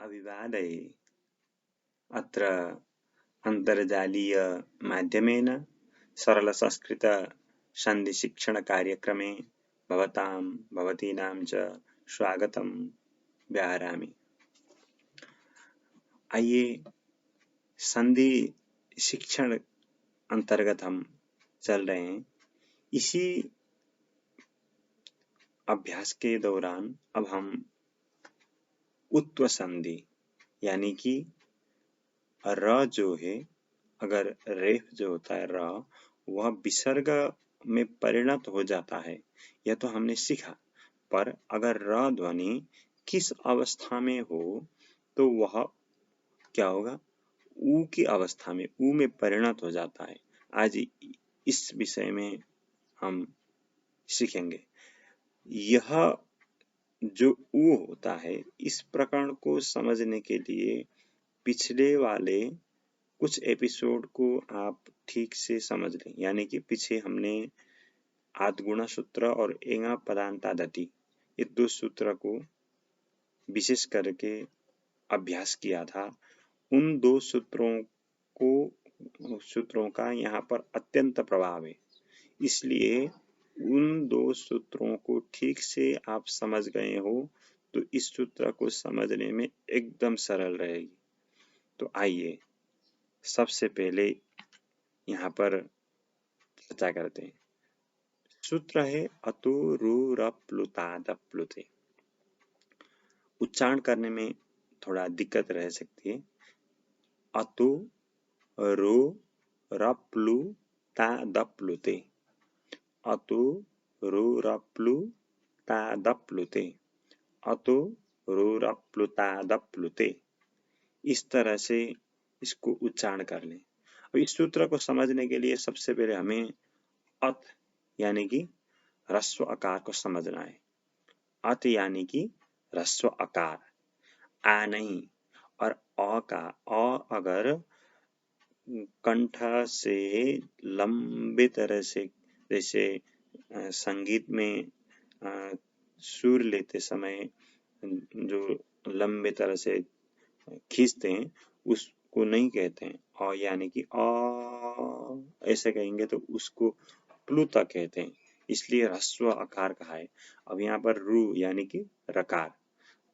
अभिवादये। अत्र अन्तर्जालीयमाध्यमेन सरलसंस्कृतसन्धिशिक्षणकार्यक्रमे भवतीनां च स्वागतं व्याहरामि। आइए संधि शिक्षण अंतर्गत हम चल रहे हैं। इसी अभ्यास के दौरान अब हम उत्व संधि यानी कि र जो है, अगर रेफ जो होता है र, वह विसर्ग में परिणत हो जाता है, यह तो हमने सीखा। पर अगर र ध्वनि किस अवस्था में हो तो वह क्या होगा, ऊ की अवस्था में, ऊ में परिणत हो जाता है। आज इस विषय में हम सीखेंगे। यह जो ऊ होता है, इस प्रकरण को समझने के लिए पिछले वाले कुछ एपिसोड को आप ठीक से समझ लें। यानी कि पीछे हमने आद्गुण सूत्र और एंगा पदांतादति, ये दो सूत्र को विशेष करके अभ्यास किया था। उन दो सूत्रों का यहाँ पर अत्यंत प्रभाव है, इसलिए उन दो सूत्रों को ठीक से आप समझ गए हो तो इस सूत्र को समझने में एकदम सरल रहेगी। तो आइए सबसे पहले यहाँ पर चर्चा करते हैं। सूत्र है अतो रु रप प्लुता दप प्लुते। उच्चारण करने में थोड़ा दिक्कत रह सकती है। अतो रो रप प्लु ता दप प्लुते, अतो रो रप प्लु ता दप प्लुते, अतो रो रप प्लु ता दप प्लुते। इस तरह से इसको उच्चारण कर लें। अब इस सूत्र को समझने के लिए सबसे पहले हमें अत यानी कि ह्रस्व आकार को समझना है। अत यानी कि ह्रस्व आकार, आ नहीं। और अ का, अ अगर कंठ से लंबे तरह से, जैसे संगीत में सुर लेते समय जो लंबे तरह से खींचते हैं, उसको नहीं कहते हैं। अ यानी कि अ ऐसे कहेंगे तो उसको प्लुत कहते हैं, इसलिए ह्रस्व आकार कहा है। अब यहाँ पर रु यानी कि रकार,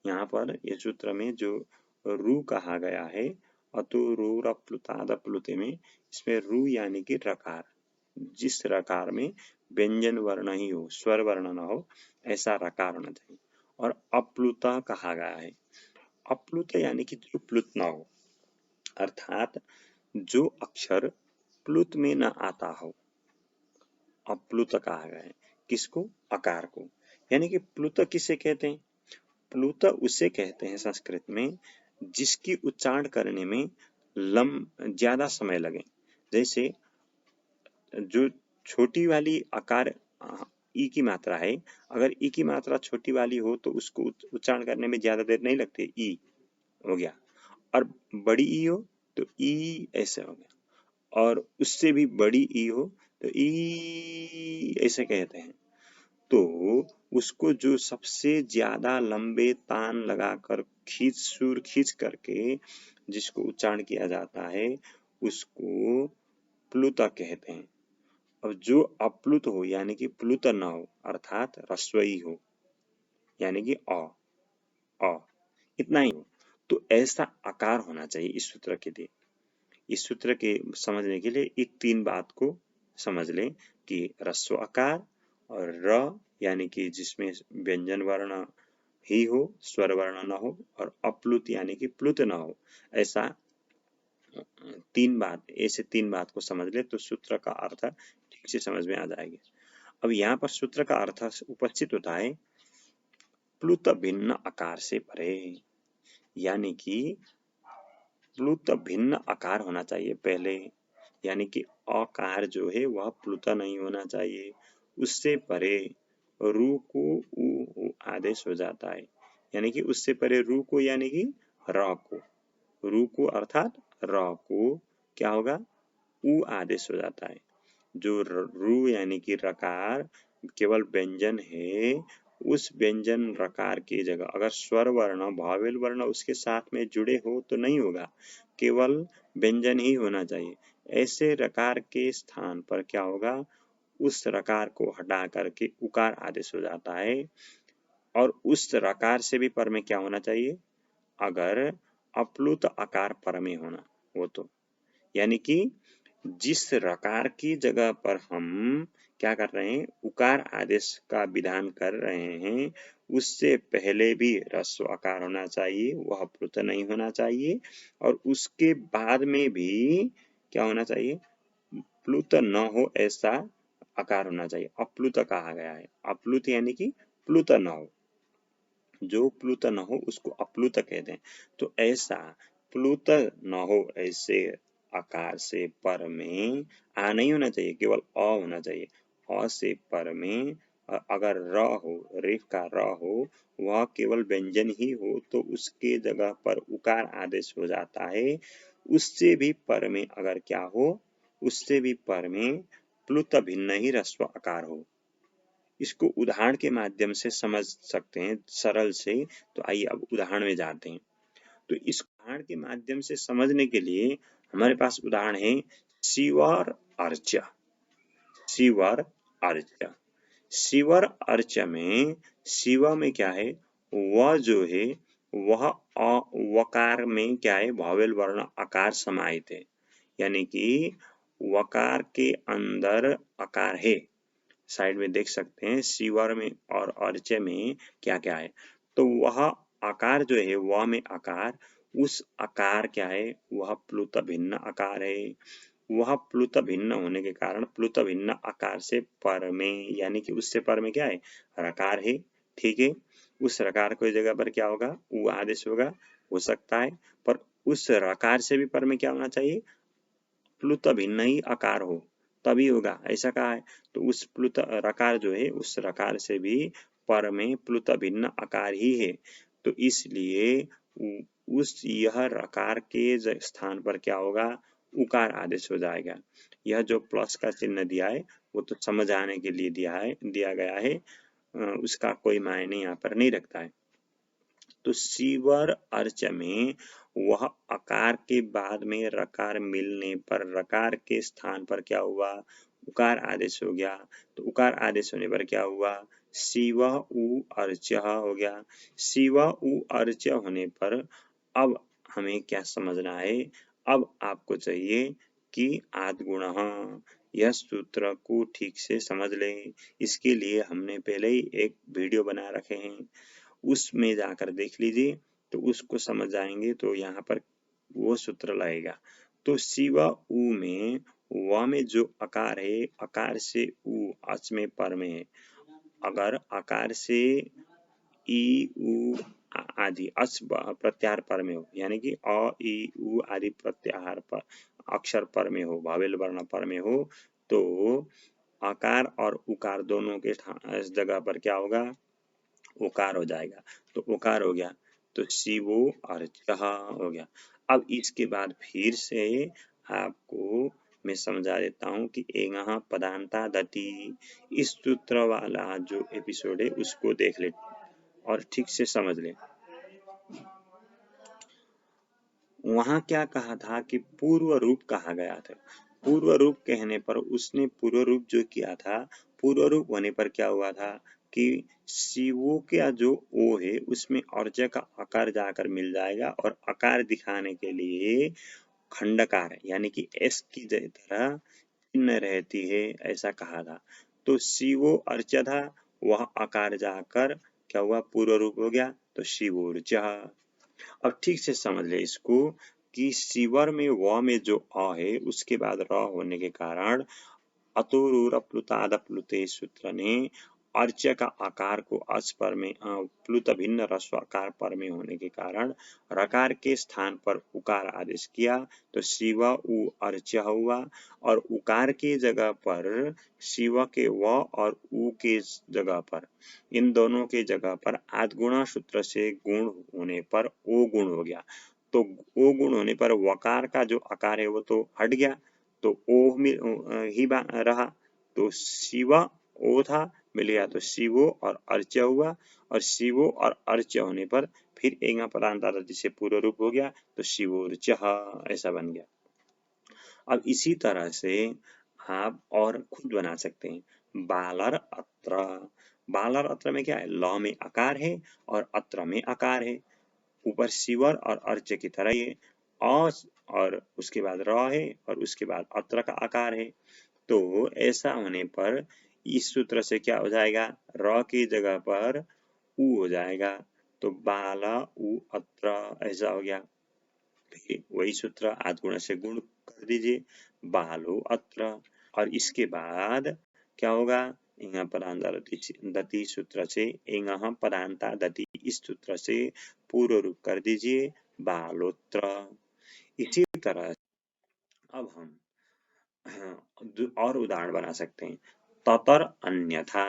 यहाँ पर ये सूत्र में जो रु कहा गया है, अतो रो रप प्लुता दप प्लुते में, इसमें रु यानी कि रकार, जिस रकार में व्यंजन वर्ण ही हो, स्वर वर्ण न हो, ऐसा रकार होना चाहिए। और अप्लुता कहा गया है। अप्लुत यानी कि जो प्लुत न हो, अर्थात जो अक्षर प्लुत में न आता हो, अप्लुत कहा गया है। किसको? आकार को। यानी कि प्लुत किसे कहते हैं? प्लुत उसे कहते हैं संस्कृत में जिसकी उच्चारण करने में ज्यादा समय लगे। जैसे जो छोटी वाली आकार ई की मात्रा है, अगर ई की मात्रा छोटी वाली हो तो उसको उच्चारण करने में ज्यादा देर नहीं लगती, ई हो गया। और बड़ी ई हो तो ई ऐसे हो गया, और उससे भी बड़ी ई हो तो ई ऐसे कहते हैं। तो उसको जो सबसे ज्यादा लंबे तान लगाकर सुर खींच करके जिसको उच्चारण किया जाता है, उसको प्लुत कहते हैं। अब जो अप्लुत हो यानी कि प्लुत न हो, अर्थात ह्रस्वई हो, यानी कि अ इतना ही हो, तो ऐसा आकार होना चाहिए इस सूत्र के लिए। इस सूत्र के समझने के लिए एक तीन बात को समझ लें कि ह्रस्व आकार और र यानी कि जिसमें व्यंजन वर्ण ही हो, स्वर वर्ण न हो, और अप्लुत यानी कि प्लुत न हो, ऐसा ऐसे तीन बात को समझ ले तो सूत्र का अर्थ ठीक से समझ में आ जाएगी। अब यहाँ पर सूत्र का अर्थ उपस्थित होता है प्लुत भिन्न आकार से परे, यानी कि प्लुत भिन्न आकार होना चाहिए पहले, यानी कि अकार जो है वह प्लुत नहीं होना चाहिए। उससे परे रु को उ आदेश हो जाता है, यानी कि उससे परे रु को यानी कि र को, रु को अर्थात र को क्या होगा, उ आदेश हो जाता है। जो रु यानी कि रकार केवल व्यंजन है, उस व्यंजन रकार की जगह अगर स्वर वर्ण भावेल वर्ण उसके साथ में जुड़े हो तो नहीं होगा, केवल व्यंजन ही होना चाहिए। ऐसे रकार के स्थान पर क्या होगा, उस रकार को हटा करके उकार आदेश हो जाता है। और उस रकार से भी पर में क्या होना चाहिए, अगर अप्लुत आकार पर में होना वो तो, यानी कि जिस रकार की जगह पर हम क्या कर रहे हैं, उकार आदेश का विधान कर रहे हैं, उससे पहले भी ह्रस्व आकार होना चाहिए, वह प्लुत नहीं होना चाहिए। और उसके बाद में भी क्या होना चाहिए, प्लुत न हो ऐसा आकार होना चाहिए। अप्लुत कहा गया है, अप्लुत यानी कि प्लुत न हो, जो प्लुत न हो उसको अप्लुत कहते हैं। तो ऐसा प्लुत न हो ऐसे आकार से पर में आ नहीं होना चाहिए, केवल अ होना चाहिए। अ से पर में अगर र हो, रेफ का र हो, वह केवल व्यंजन ही हो तो उसके जगह पर उकार आदेश हो जाता है। उससे भी पर में अगर क्या हो, उससे भी पर में प्लुत भिन्न ही ह्रस्व आकार हो। इसको उदाहरण के माध्यम से समझ सकते हैं सरल से। तो आइए अब उदाहरण में जाते हैं। तो इस उदाहरण के माध्यम से समझने के लिए हमारे पास उदाहरण है शिवर अर्च। शिवर अर्च, शिवर अर्च में शिवा में क्या है, वह जो है वह वकार में क्या है, भावेल वर्ण आकार समाहित है, यानी कि वकार के अंदर आकार है। साइड में देख सकते हैं शिवर में और अर्चे में क्या क्या है। तो वह आकार जो है वह में आकार, उस आकार क्या है, वह प्लुत भिन्न आकार है। वह प्लुत भिन्न होने के कारण प्लुत भिन्न आकार से पर में, यानी कि उससे पर में क्या है, रकार है। ठीक है, उस रकार को जगह पर क्या होगा, वो आदेश होगा, हो सकता है। पर उस रकार से भी पर में क्या होना चाहिए, प्लुत भिन्न ही आकार हो, तभी होगा, ऐसा कहा है। तो उस प्लुत रकार जो है उस रकार से भी पर में प्लुत भिन्न आकार ही है। तो इसलिए उस यह रकार के स्थान पर क्या होगा, उकार आदेश हो जाएगा। यह जो प्लस का चिन्ह दिया है वो तो समझ आने के लिए दिया गया है, उसका कोई मायने यहाँ पर नहीं रखता है। तो शिवर अर्च में वह आकार के बाद में रकार मिलने पर रकार के स्थान पर क्या हुआ, उकार आदेश हो गया। तो उकार आदेश होने पर क्या हुआ, शिव उ अर्च हो गया। शिव उ अर्च होने पर अब हमें क्या समझना है, अब आपको चाहिए कि आद्गुणः, यह सूत्र को ठीक से समझ लें। इसके लिए हमने पहले ही एक वीडियो बना रखे हैं, उसमें जाकर देख लीजिए, तो उसको समझ जाएंगे। तो यहाँ पर वो सूत्र लगेगा। तो शिव उ में व में जो आकार है, आकार से उ अच में पर में है। अगर आकार से ई उ आदि अच प्रत्याहार पर में हो, यानी कि अ ई उ आदि प्रत्याहार पर अक्षर पर में हो, भावेल वर्ण पर में हो, तो आकार और उकार दोनों के जगह पर क्या होगा, उकार हो जाएगा। तो उकार हो गया, तो शिवो अर्चः हो गया। अब इसके बाद फिर से आपको मैं समझा देता हूँ कि एंगः पदान्ता दति, इस सूत्र वाला जो एपिसोड है उसको देख ले और ठीक से समझ ले। वहां क्या कहा था कि पूर्व रूप कहा गया था। पूर्व रूप कहने पर उसने पूर्व रूप जो किया था, पूर्व रूप होने पर क्या हुआ था कि शिवो का जो ओ है उसमें अर्ज का आकार जाकर मिल जाएगा और आकार दिखाने के लिए खंडकार यानी कि एस की तरह चिन्ह रहती है, ऐसा कहा था। तो शिवो अर्च था, वह आकार जाकर क्या हुआ, पूर्व रूप हो गया, तो शिवोर्च। अब ठीक से समझ ले इसको कि शिवर में व में जो अ है उसके बाद र होने के कारण अतोरुरप्लुतादप्लुते सूत्र ने अर्च का आकार को अच पर में प्लुत भिन्न ह्रस्व आकार पर में होने के कारण रकार के स्थान पर उकार आदेश किया। तो शिव उ अर्च हुआ और उकार के जगह पर शिव के व और उ के जगह पर, इन दोनों के जगह पर आद्गुणा सूत्र से गुण होने पर ओ गुण हो गया। तो ओ गुण होने पर वकार का जो आकार है वो तो हट गया, तो ओ ही रहा। तो शिवा ओ था, मिल गया तो शिवो और अर्च हुआ, और शिवो और अर्च होने पर फिर एंगा पदांतादति से पूर्व रूप हो गया तो शिवोर्च, ऐसा बन गया। अब इसी तरह से आप और खुद बना सकते हैं। बालर अत्र, बालर अत्र में क्या है, ल में आकार है और अत्र में आकार है, ऊपर शिवर और अर्च की तरह ही है, और उसके बाद र है और उसके बाद अत्र का आकार है। तो ऐसा होने पर इस सूत्र से क्या हो जाएगा, र की जगह पर उ हो जाएगा, तो बाला उ अत्र ऐसा हो गया। वही सूत्र आद गुण से गुण कर दीजिए, बालो अत्र, और इसके बाद क्या होगा, इंगा पदांतादति सूत्र से इंगा पदांता दति इस सूत्र से पूर्व रूप कर दीजिए बालोत्र। इसी तरह अब हम और उदाहरण बना सकते हैं। ततर अन्यथा,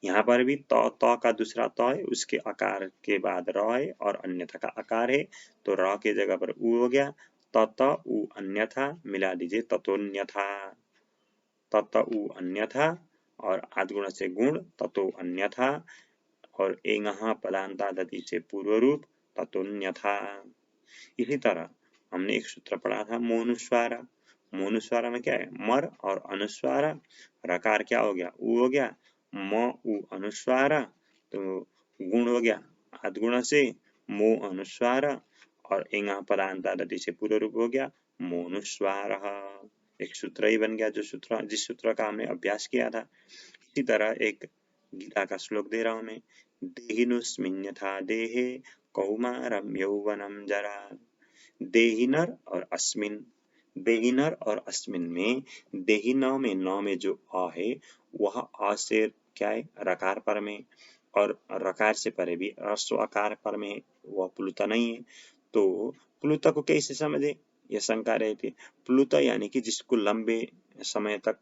यहाँ पर भी त का दूसरा त है, उसके आकार के बाद र है और अन्यथा का आकार है, तो र के जगह पर उ हो गया। तत उ अन्यथा मिला दीजिए ततोन्यथा, तत उ अन्यथा और आदगुण से गुण ततो अन्यथा, और एंगहा पदांतादति से पूर्व रूप ततोन्यथा। इसी तरह हमने एक सूत्र पढ़ा था मोनुस्वार, मोनुस्वार में क्या है, मर और अनुस्वार, रकार क्या हो गया, उ हो गया, म उ अनुस्वार, तो गुण हो गया आदगुण से मो अनुस्वार, और एंगा पदांतादति से पूर्व रूप हो गया मोनुस्वार। एक सूत्र ही बन गया, जो सूत्र जिस सूत्र का हमने अभ्यास किया था। इसी तरह एक गीता का श्लोक दे रहा हूं मैं, देहिनुस्मिन्यथा देहे कौमारम यौवनम जरा। देहिनर और अस्मिन, देहिनर और अस्मिन में देहिन में न में जो अ है वह अ से क्या है, रकार पर में, और रकार से परे भी ह्रस्व आकार पर में, वह प्लुत नहीं है। तो प्लुत को कैसे समझे, यह शंका रही थी। प्लुत यानी कि जिसको लंबे समय तक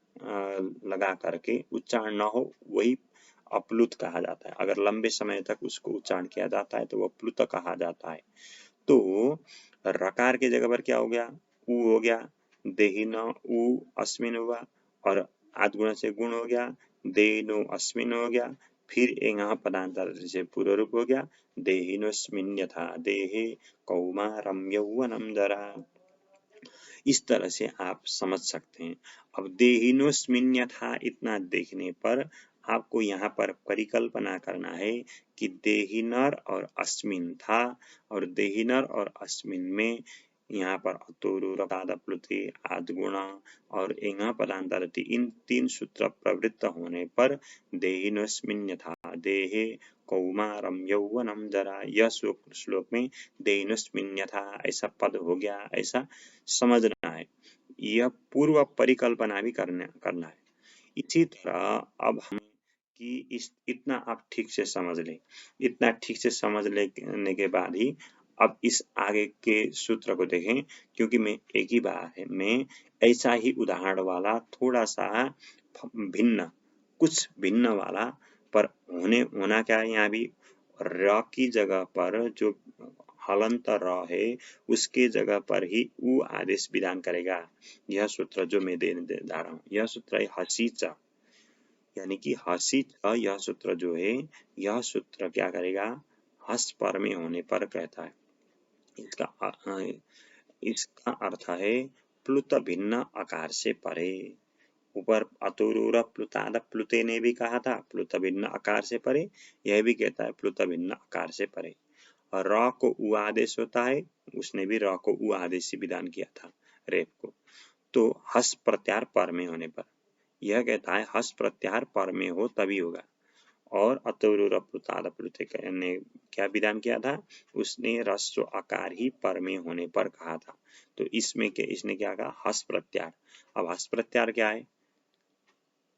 लगा करके उच्चारण न हो वही अप्लुत कहा जाता है। अगर लंबे समय तक उसको उच्चारण किया जाता है तो वह प्लुत कहा जाता है। तो रकार के जगह पर क्या हो गया, उ हो गया, देहिन उ अस्मिन हुआ, और आदगुण से गुण हो गया, देहिनो अस्मिन हो गया, फिर एंगा पदांतर से पूर्व रूप हो गया देहिनोस्मिन यथा देहे कौमारम यौवनम जरा। इस तरह से आप समझ सकते हैं। अब देहिनोस्मिन यथा इतना देखने पर आपको यहाँ पर परिकल्पना करना है कि देहिनर और अस्मिन था, और देहिनर और अस्मिन में यहाँ पर अतोरु रकाद प्लुति आदगुणा और एंगा पदांतरति इन तीन सूत्र प्रवृत्त होने पर देहिनोस्मिन यथा देहे कौमारम यौवनम जरा, यह श्लोक में देहिनोस्मिन यथा ऐसा पद हो गया, ऐसा समझना है। यह पूर्व परिकल्पना भी करना है। इसी तरह अब हम कि इतना आप ठीक से समझ लें, इतना ठीक से समझ लेने के बाद ही अब इस आगे के सूत्र को देखें, क्योंकि मैं एक ही बार में ऐसा ही उदाहरण वाला थोड़ा सा भिन्न, कुछ भिन्न वाला पर होना क्या है, यहाँ भी र की जगह पर जो हलंत र है उसके जगह पर ही उ आदेश विधान करेगा। यह सूत्र जो मैं देने जा रहा हूँ, यह सूत्र है हसीचा, यानी कि हसीच, यह सूत्र जो है, यह सूत्र क्या करेगा, हस पर में होने पर कहता है। इसका अर्थ है प्लुत भिन्न आकार से परे। ऊपर अतुरुर प्लुताद प्लुते ने भी कहा था प्लुत भिन्न आकार से परे, यह भी कहता है प्लुत भिन्न आकार से परे। और र को उ आदेश होता है, उसने भी र को उ आदेश विधान किया था रेप को। तो हस प्रत्यार पर में होने पर, यह कहता है हस प्रत्यार पर में हो तभी होगा। और अतुरुर प्लुताद प्लुते ने क्या विधान किया था, उसने ह्रस्व आकार ही पर में होने पर कहा था। तो इसमें इसने क्या कहा, हस प्रत्यार। अब हस प्रत्यार क्या है,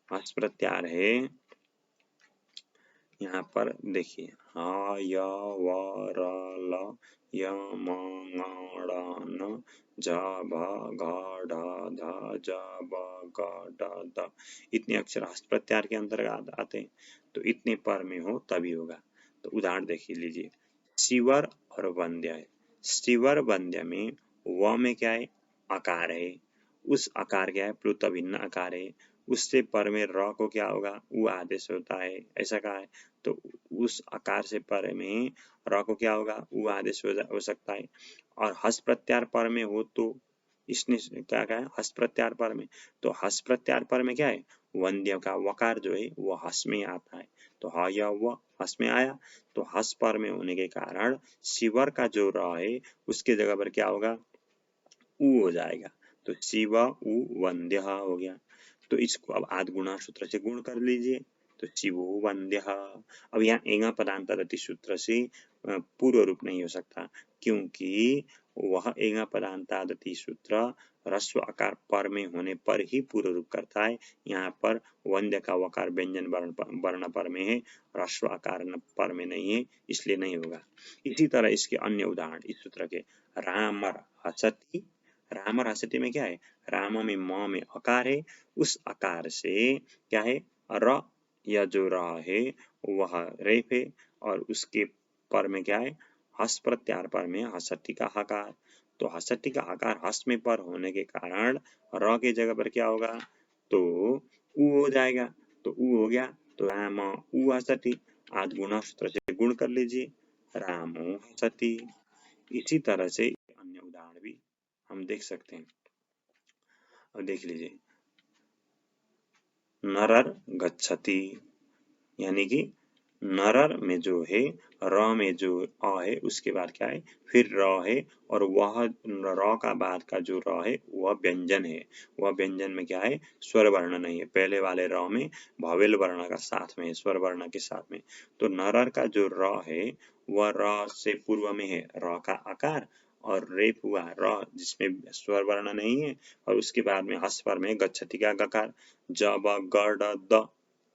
हस प्रत्यार है, यहाँ पर देखिए, हा य व र ल य म ङ ण न ज भ घ ढ ध ज ब ग ड द, इतने अक्षर हस्त प्रत्यार के अंतर्गत आते हैं। तो इतने पर में हो तभी होगा। तो उदाहरण देख लीजिए, शिवर और वंद्य है। शिवर वंद्य में व में क्या है, आकार है, उस आकार क्या है, प्लुत भिन्न आकार है, उससे पर में र को क्या होगा, उ आदेश होता है, ऐसा कहा है। तो उस आकार से पर में र को क्या होगा, उ आदेश हो सकता है। और हस प्रत्यार पर में हो तो इसने क्या कहा है, हस प्रत्यार पर में, तो हस प्रत्यार पर में क्या है, वंद्य का वकार जो है वो हस में आता है। तो ह या व हस में आया, तो हस पर में होने के कारण शिवर का जो र है उसके जगह पर क्या होगा, उ हो जाएगा। तो शिव उ वंद्य हो गया। तो इसको अब आद गुणा सूत्र से गुण कर लीजिए, तो शिवो वंद्य। अब यहाँ एंगा पदांतरति सूत्र से पूर्व रूप नहीं हो सकता, क्योंकि वह एंगा पदांतादति सूत्र ह्रस्व आकार पर में होने पर ही पूर्व रूप करता है। यहाँ पर वंद्य का वकार व्यंजन वर्ण पर में है, ह्रस्व आकार पर में नहीं है, इसलिए नहीं होगा। इसी तरह इसके अन्य उदाहरण इस सूत्र के, रामर हसति, रामर हसति में क्या है, राम में म में अकार है, उस आकार से क्या है, र या जो र है वह रेफ है, और उसके पर में क्या है, हस प्रत्यार पर में हसटी का हकार। तो हसटी का हकार हस में पर होने के कारण र के जगह पर क्या होगा, तो उ हो जाएगा। तो उ हो गया, तो राम उ हसति, आद गुणा सूत्र से गुण कर लीजिए, रामो हसति। इसी तरह से अन्य उदाहरण भी हम देख सकते हैं। अब देख लीजिए, नरर गच्छति, यानी कि नरर में जो है र में जो अ है उसके बाद क्या है, फिर र है, और वह र का बाद का जो र है वह व्यंजन है। वह व्यंजन में क्या है, स्वर वर्ण नहीं है, पहले वाले र में भवेल वर्ण का साथ में है, स्वर वर्ण के साथ में। तो नरर का जो र है वह र से पूर्व में है र का आकार, और रेप हुआ र जिसमें स्वर वर्ण नहीं है, और उसके बाद में हस पर में गच्छति का गकार, ज ब ग ड द,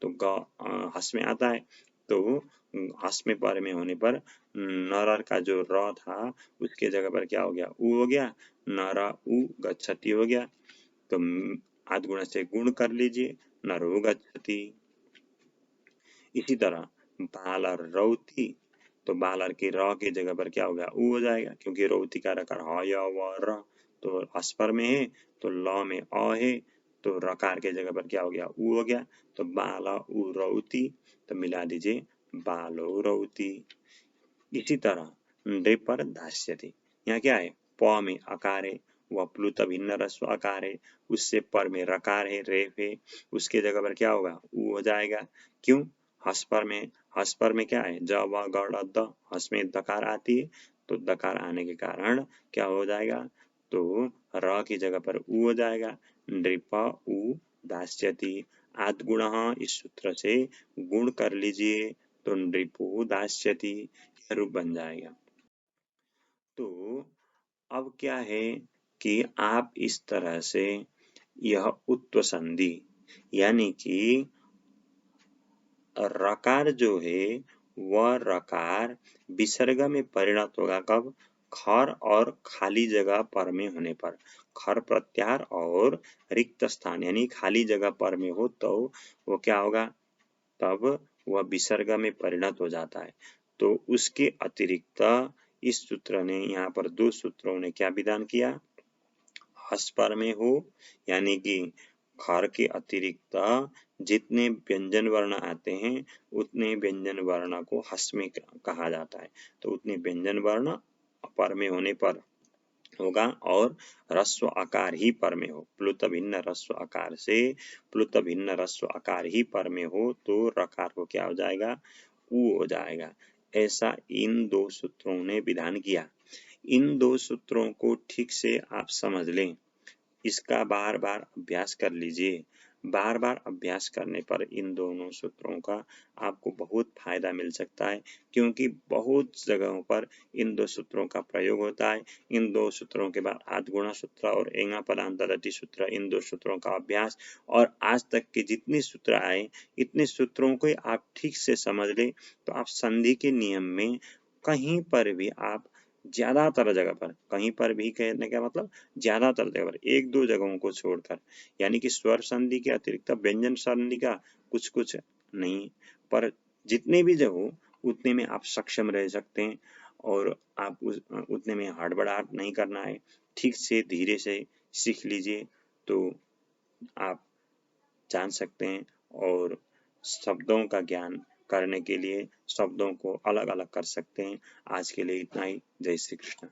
तो ग हस में आता है। तो हस में पर में होने पर नरर का जो र था उसके जगह पर क्या हो गया, उ हो गया, नर उ गच्छति हो गया। तो आद गुणा से गुण कर लीजिए, नरो गच्छति। इसी तरह बालर रौती, तो बालर के र की जगह पर क्या हो गया, उ हो जाएगा, क्योंकि रौती का रकार ह य व र, तो हस पर में है, तो ल में अ है, तो रकार के जगह पर क्या हो गया, उ हो गया। तो बाल उ रौती, तो मिला दीजिए बालो रौती। इसी तरह नृपर दास्यति, यहाँ क्या है, प में अकार है, वह प्लुत भिन्न रस्व आकार है, उससे पर में रकार है, रेफ है, उसके जगह पर क्या होगा, उ हो जाएगा। क्यों, हस पर में क्या है, ज व ग ड़ द, हस में दकार आती है, तो दकार आने के कारण क्या हो जाएगा, तो र की जगह पर उ हो जाएगा। नृप उ दास्यति, आद गुण इस सूत्र से गुण कर लीजिए, तो नृपो दास्यति रूप बन जाएगा। तो अब क्या है कि आप इस तरह से यह उत्व संधि, यानी कि रकार जो है वह रकार विसर्ग में परिणत होगा कब, खर और खाली जगह पर में होने पर, खर प्रत्याहार और रिक्त स्थान यानी खाली जगह पर में हो तो वो क्या होगा, तब वह विसर्ग में परिणत हो जाता है। तो उसके अतिरिक्त इस सूत्र ने, यहाँ पर दो सूत्रों ने क्या विधान किया, हस पर में हो, यानी कि खर के अतिरिक्त जितने व्यंजन वर्ण आते हैं उतने व्यंजन वर्ण को हस में कहा जाता है। तो उतने व्यंजन वर्ण पर में होने पर होगा, और ह्रस्व आकार ही पर में हो, प्लुत भिन्न ह्रस्व आकार से प्लुत भिन्न ह्रस्व आकार ही पर में हो, तो रकार को क्या हो जाएगा, उ हो जाएगा। ऐसा इन दो सूत्रों ने विधान किया। इन दो सूत्रों को ठीक से आप समझ लें, इसका बार बार अभ्यास कर लीजिए। बार बार अभ्यास करने पर इन दोनों सूत्रों का आपको बहुत फायदा मिल सकता है, क्योंकि बहुत जगहों पर इन दो सूत्रों का प्रयोग होता है। इन दो सूत्रों के बाद आद गुणा सूत्र और एंगा पदांतरति सूत्र, इन दो सूत्रों का अभ्यास, और आज तक के जितने सूत्र आए इतने सूत्रों को आप ठीक से समझ लें, तो आप संधि के नियम में कहीं पर भी आप ज्यादातर जगह पर, कहीं पर भी कहने का मतलब ज्यादातर जगह पर, एक दो जगहों को छोड़कर, यानी कि स्वर संधि के अतिरिक्त व्यंजन संधि का कुछ कुछ नहीं, पर जितने भी जगह उतने में आप सक्षम रह सकते हैं, और आप उतने में हड़बड़ाहट नहीं करना है, ठीक से धीरे से सीख लीजिए, तो आप जान सकते हैं और शब्दों का ज्ञान करने के लिए शब्दों को अलग अलग कर सकते हैं। आज के लिए इतना ही। जय श्री कृष्ण।